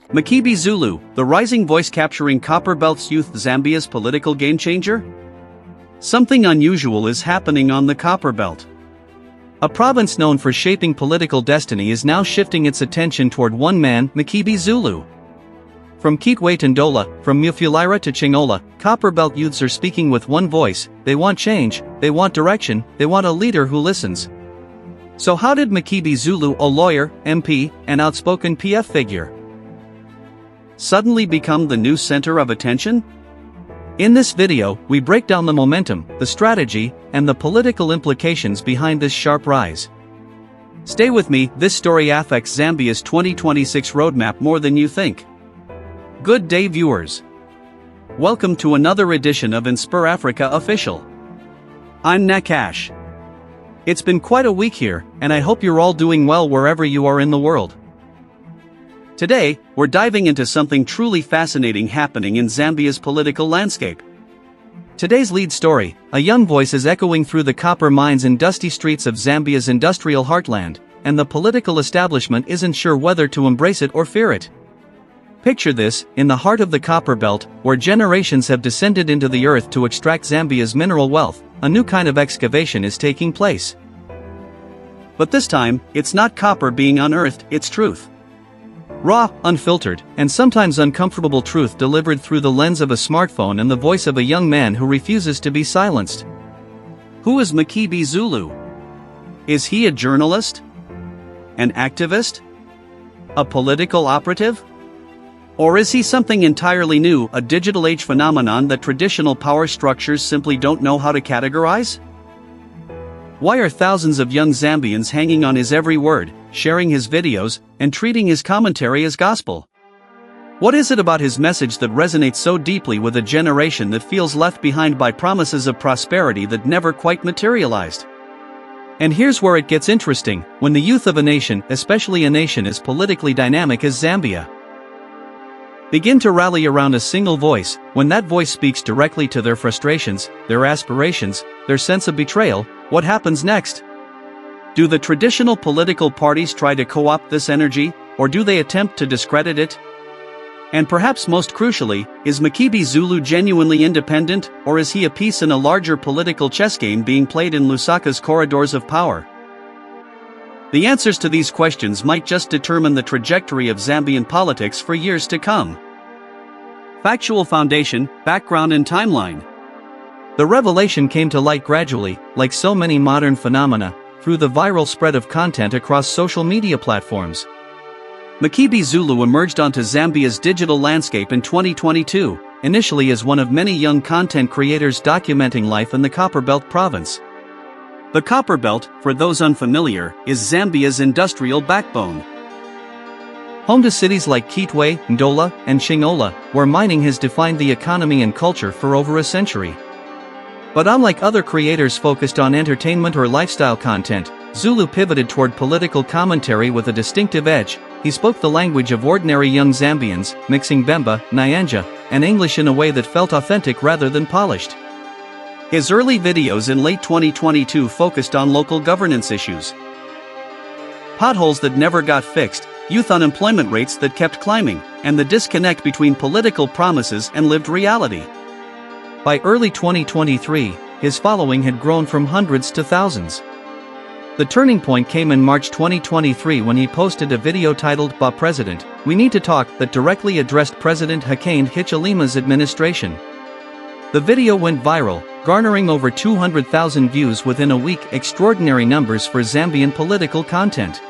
Makebi Zulu, the rising voice capturing Copperbelt's youth, Zambia's political game changer? Something unusual is happening on the Copperbelt. A province known for shaping political destiny is now shifting its attention toward one man, Makebi Zulu. From Kitwe to Ndola, from Mufulira to Chingola, Copperbelt youths are speaking with one voice. They want change, they want direction, they want a leader who listens. So how did Makebi Zulu, a lawyer, MP, and outspoken PF figure, suddenly become the new center of attention? In this video, we break down the momentum, the strategy, and the political implications behind this sharp rise. Stay with me, this story affects Zambia's 2026 roadmap more than you think. Good day, viewers. Welcome to another edition of InspirAfrica Official. I'm Nakash. It's been quite a week here, and I hope you're all doing well wherever you are in the world. Today, we're diving into something truly fascinating happening in Zambia's political landscape. Today's lead story, a young voice is echoing through the copper mines and dusty streets of Zambia's industrial heartland, and the political establishment isn't sure whether to embrace it or fear it. Picture this, in the heart of the Copperbelt, where generations have descended into the earth to extract Zambia's mineral wealth, a new kind of excavation is taking place. But this time, it's not copper being unearthed, it's truth. Raw, unfiltered, and sometimes uncomfortable truth delivered through the lens of a smartphone and the voice of a young man who refuses to be silenced. Who is Makebi Zulu? Is he a journalist? An activist? A political operative? Or is he something entirely new, a digital age phenomenon that traditional power structures simply don't know how to categorize? Why are thousands of young Zambians hanging on his every word, sharing his videos, and treating his commentary as gospel? What is it about his message that resonates so deeply with a generation that feels left behind by promises of prosperity that never quite materialized? And here's where it gets interesting, when the youth of a nation, especially a nation as politically dynamic as Zambia, begin to rally around a single voice, when that voice speaks directly to their frustrations, their aspirations, their sense of betrayal, what happens next? Do the traditional political parties try to co-opt this energy, or do they attempt to discredit it? And perhaps most crucially, is Makebi Zulu genuinely independent, or is he a piece in a larger political chess game being played in Lusaka's corridors of power? The answers to these questions might just determine the trajectory of Zambian politics for years to come. Factual foundation, background and timeline. The revelation came to light gradually, like so many modern phenomena, through the viral spread of content across social media platforms. Makebi Zulu emerged onto Zambia's digital landscape in 2022, initially as one of many young content creators documenting life in the Copperbelt province. The Copperbelt, for those unfamiliar, is Zambia's industrial backbone. Home to cities like Kitwe, Ndola, and Chingola, where mining has defined the economy and culture for over a century. But unlike other creators focused on entertainment or lifestyle content, Zulu pivoted toward political commentary with a distinctive edge. He spoke the language of ordinary young Zambians, mixing Bemba, Nyanja, and English in a way that felt authentic rather than polished. His early videos in late 2022 focused on local governance issues. Potholes that never got fixed, youth unemployment rates that kept climbing, and the disconnect between political promises and lived reality. By early 2023, his following had grown from hundreds to thousands. The turning point came in March 2023 when he posted a video titled "Ba President, We Need to Talk" that directly addressed President Hakainde Hichilema's administration. The video went viral, garnering over 200,000 views within a week, extraordinary numbers for Zambian political content.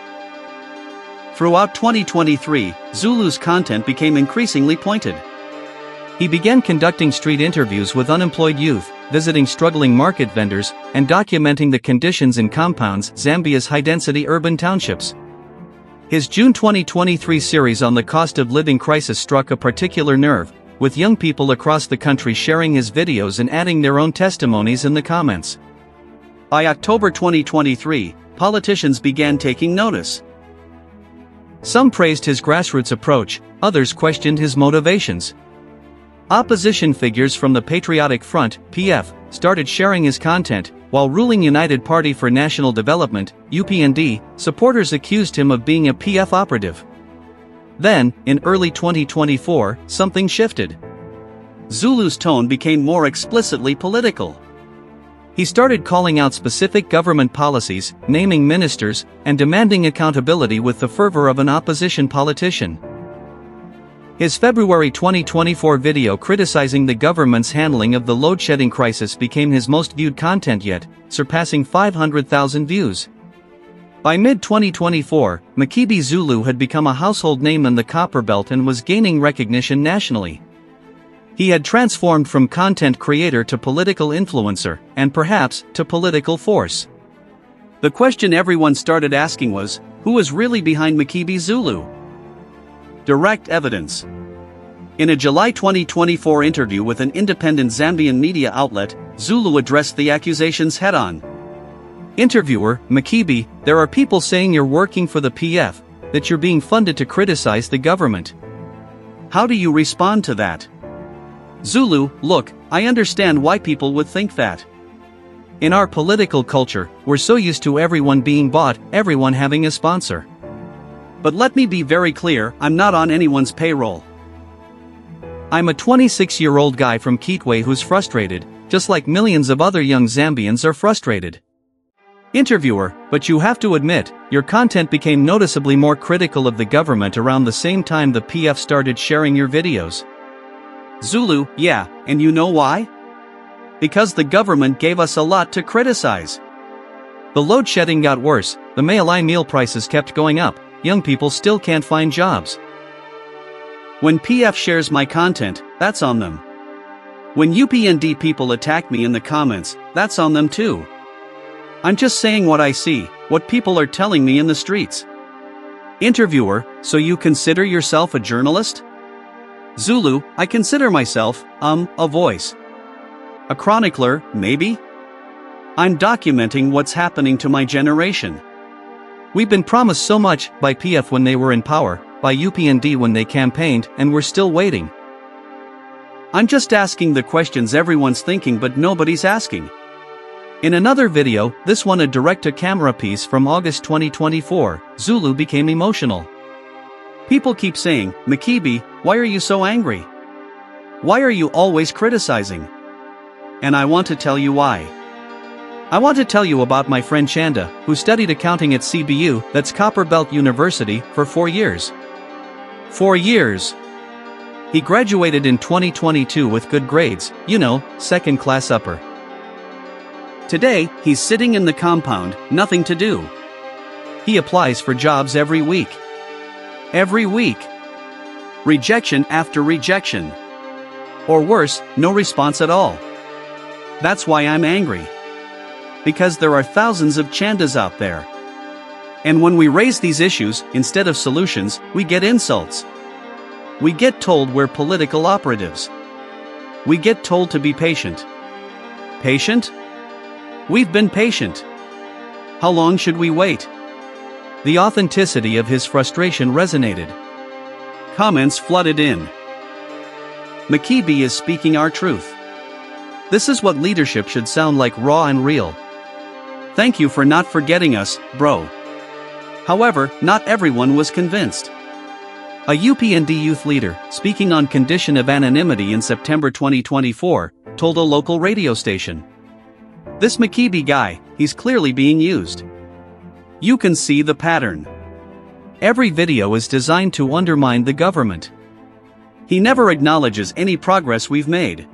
Throughout 2023, Zulu's content became increasingly pointed. He began conducting street interviews with unemployed youth, visiting struggling market vendors, and documenting the conditions in compounds, Zambia's high-density urban townships. His June 2023 series on the cost of living crisis struck a particular nerve, with young people across the country sharing his videos and adding their own testimonies in the comments. By October 2023, politicians began taking notice. Some praised his grassroots approach, others questioned his motivations. Opposition figures from the Patriotic Front, PF, started sharing his content, while ruling United Party for National Development, UPND, supporters accused him of being a PF operative. Then, in early 2024, something shifted. Zulu's tone became more explicitly political. He started calling out specific government policies, naming ministers, and demanding accountability with the fervor of an opposition politician. His February 2024 video criticizing the government's handling of the load-shedding crisis became his most viewed content yet, surpassing 500,000 views. By mid-2024, Makebi Zulu had become a household name in the Copperbelt and was gaining recognition nationally. He had transformed from content creator to political influencer, and perhaps, to political force. The question everyone started asking was, who was really behind Makebi Zulu? Direct evidence. In a July 2024 interview with an independent Zambian media outlet, Zulu addressed the accusations head-on. Interviewer: Makebi, there are people saying you're working for the PF, that you're being funded to criticize the government. How do you respond to that? Zulu: look, I understand why people would think that. In our political culture, we're so used to everyone being bought, everyone having a sponsor. But let me be very clear, I'm not on anyone's payroll. I'm a 26-year-old guy from Kitwe who's frustrated, just like millions of other young Zambians are frustrated. Interviewer: but you have to admit, your content became noticeably more critical of the government around the same time the PF started sharing your videos. Zulu: yeah, and you know why? Because the government gave us a lot to criticize. The load shedding got worse, the mail-in meal prices kept going up, young people still can't find jobs. When PF shares my content, that's on them. When UPND people attack me in the comments, that's on them too. I'm just saying what I see, what people are telling me in the streets. Interviewer: so you consider yourself a journalist? Zulu: I consider myself, a voice. A chronicler, maybe? I'm documenting what's happening to my generation. We've been promised so much, by PF when they were in power, by UPND when they campaigned, and we're still waiting. I'm just asking the questions everyone's thinking but nobody's asking. In another video, this one a direct-to-camera piece from August 2024, Zulu became emotional. People keep saying, Makebi, why are you so angry? Why are you always criticizing? And I want to tell you why. I want to tell you about my friend Chanda, who studied accounting at CBU, that's Copperbelt University, for 4 years. 4 years! He graduated in 2022 with good grades, second class upper. Today, he's sitting in the compound, nothing to do. He applies for jobs every week. Every week. Rejection after rejection. Or worse, no response at all. That's why I'm angry. Because there are thousands of Chandas out there. And when we raise these issues, instead of solutions, we get insults. We get told we're political operatives. We get told to be patient. Patient? We've been patient. How long should we wait? The authenticity of his frustration resonated. Comments flooded in. Makebi is speaking our truth. This is what leadership should sound like, raw and real. Thank you for not forgetting us, bro. However, not everyone was convinced. A UPND youth leader, speaking on condition of anonymity in September 2024, told a local radio station. This Makebi guy, he's clearly being used. You can see the pattern. Every video is designed to undermine the government. He never acknowledges any progress we've made.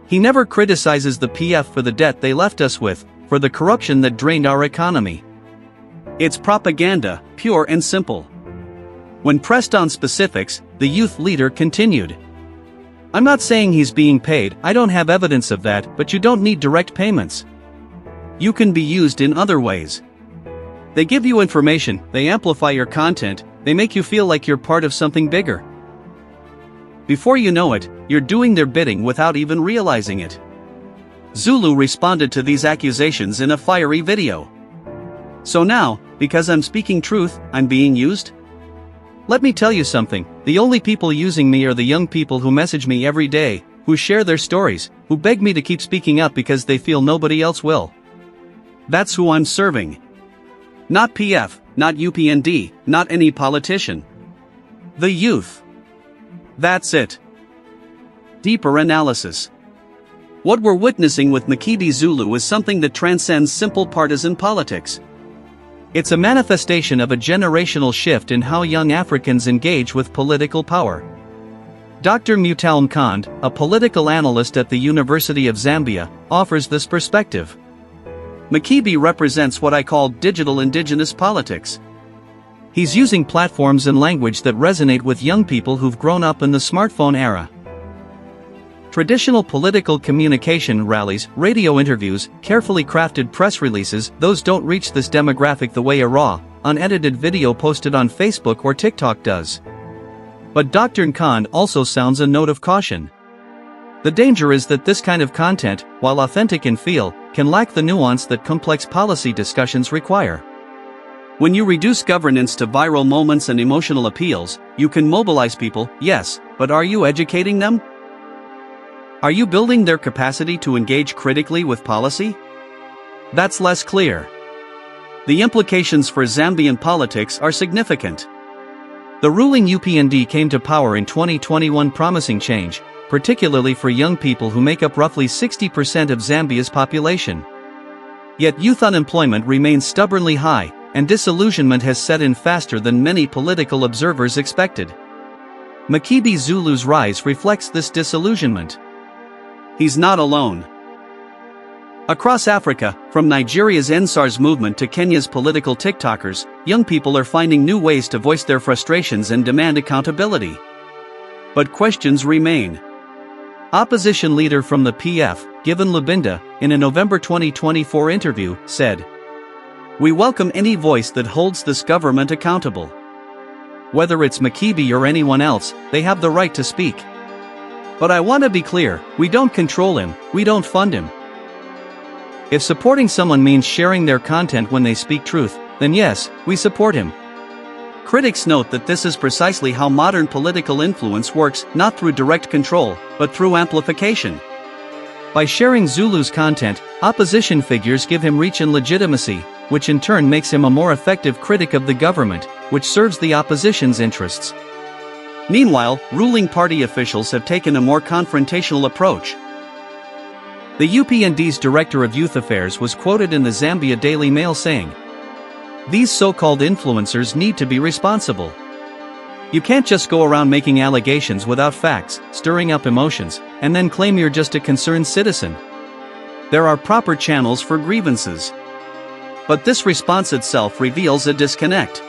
He never criticizes the PF for the debt they left us with, for the corruption that drained our economy. It's propaganda, pure and simple. When pressed on specifics, the youth leader continued. I'm not saying he's being paid, I don't have evidence of that, but you don't need direct payments. You can be used in other ways. They give you information, they amplify your content, they make you feel like you're part of something bigger. Before you know it, you're doing their bidding without even realizing it. Zulu responded to these accusations in a fiery video. So now, because I'm speaking truth, I'm being used? Let me tell you something, the only people using me are the young people who message me every day, who share their stories, who beg me to keep speaking up because they feel nobody else will. That's who I'm serving. Not PF, not UPND, not any politician. The youth. That's it. Deeper analysis. What we're witnessing with Makebi Zulu is something that transcends simple partisan politics. It's a manifestation of a generational shift in how young Africans engage with political power. Dr. Mutale Mkand, a political analyst at the University of Zambia, offers this perspective. Makebi represents what I call digital indigenous politics. He's using platforms and language that resonate with young people who've grown up in the smartphone era. Traditional political communication rallies, radio interviews, carefully crafted press releases, those don't reach this demographic the way a raw, unedited video posted on Facebook or TikTok does. But Dr. Mkand also sounds a note of caution. The danger is that this kind of content, while authentic in feel, can lack the nuance that complex policy discussions require. When you reduce governance to viral moments and emotional appeals, you can mobilize people, yes, but are you educating them? Are you building their capacity to engage critically with policy? That's less clear. The implications for Zambian politics are significant. The ruling UPND came to power in 2021 promising change, particularly for young people who make up roughly 60% of Zambia's population. Yet youth unemployment remains stubbornly high, and disillusionment has set in faster than many political observers expected. Makebi Zulu's rise reflects this disillusionment. He's not alone. Across Africa, from Nigeria's NSARS movement to Kenya's political TikTokers, young people are finding new ways to voice their frustrations and demand accountability. But questions remain. Opposition leader from the PF, Given Lubinda, in a November 2024 interview, said, "We welcome any voice that holds this government accountable. Whether it's Makebi or anyone else, they have the right to speak. But I want to be clear, we don't control him, we don't fund him." If supporting someone means sharing their content when they speak truth, then yes, we support him. Critics note that this is precisely how modern political influence works, not through direct control, but through amplification. By sharing Zulu's content, opposition figures give him reach and legitimacy, which in turn makes him a more effective critic of the government, which serves the opposition's interests. Meanwhile, ruling party officials have taken a more confrontational approach. The UPND's Director of Youth Affairs was quoted in the Zambia Daily Mail saying, "These so-called influencers need to be responsible. You can't just go around making allegations without facts, stirring up emotions, and then claim you're just a concerned citizen. There are proper channels for grievances." But this response itself reveals a disconnect.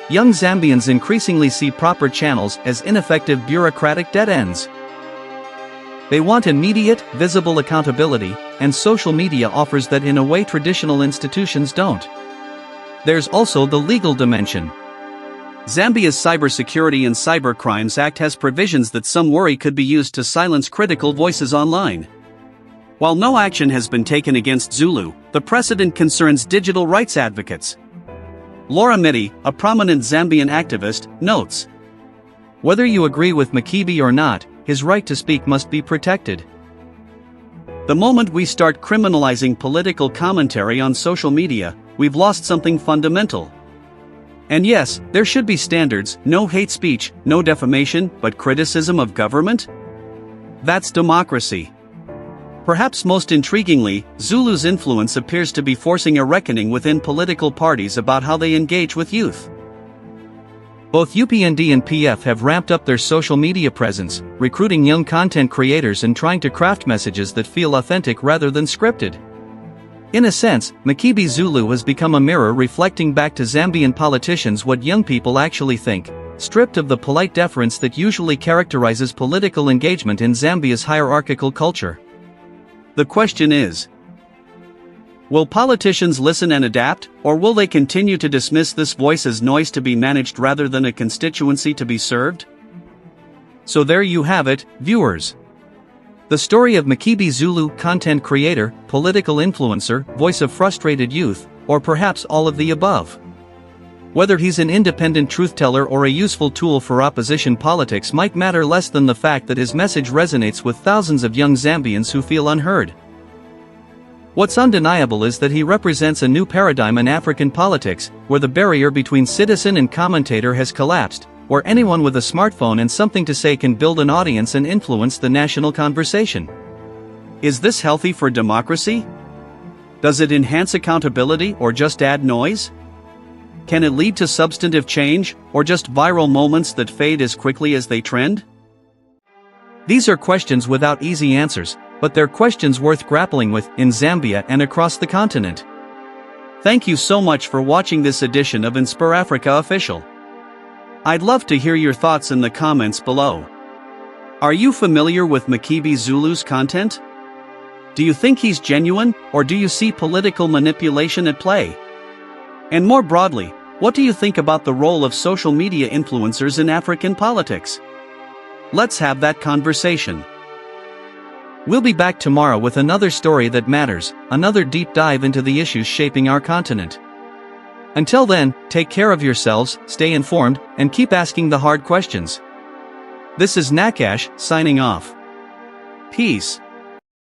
Young Zambians increasingly see proper channels as ineffective bureaucratic dead ends. They want immediate, visible accountability, and social media offers that in a way traditional institutions don't. There's also the legal dimension. Zambia's Cybersecurity and Cybercrimes Act has provisions that some worry could be used to silence critical voices online. While no action has been taken against Zulu, the precedent concerns digital rights advocates. Laura Mitty, a prominent Zambian activist, notes, "Whether you agree with Makebi or not, his right to speak must be protected." The moment we start criminalizing political commentary on social media, we've lost something fundamental. And yes, there should be standards, no hate speech, no defamation, but criticism of government? That's democracy. Perhaps most intriguingly, Zulu's influence appears to be forcing a reckoning within political parties about how they engage with youth. Both UPND and PF have ramped up their social media presence, recruiting young content creators and trying to craft messages that feel authentic rather than scripted. In a sense, Makebi Zulu has become a mirror reflecting back to Zambian politicians what young people actually think, stripped of the polite deference that usually characterizes political engagement in Zambia's hierarchical culture. The question is, will politicians listen and adapt, or will they continue to dismiss this voice as noise to be managed rather than a constituency to be served? So there you have it, viewers. The story of Makebi Zulu, content creator, political influencer, voice of frustrated youth, or perhaps all of the above. Whether he's an independent truth-teller or a useful tool for opposition politics might matter less than the fact that his message resonates with thousands of young Zambians who feel unheard. What's undeniable is that he represents a new paradigm in African politics, where the barrier between citizen and commentator has collapsed, where anyone with a smartphone and something to say can build an audience and influence the national conversation. Is this healthy for democracy? Does it enhance accountability or just add noise? Can it lead to substantive change, or just viral moments that fade as quickly as they trend? These are questions without easy answers, but they're questions worth grappling with in Zambia and across the continent. Thank you so much for watching this edition of InspirAfrica Official. I'd love to hear your thoughts in the comments below. Are you familiar with Makebi Zulu's content? Do you think he's genuine, or do you see political manipulation at play? And more broadly, what do you think about the role of social media influencers in African politics? Let's have that conversation. We'll be back tomorrow with another story that matters, another deep dive into the issues shaping our continent. Until then, take care of yourselves, stay informed, and keep asking the hard questions. This is Nakash, signing off. Peace.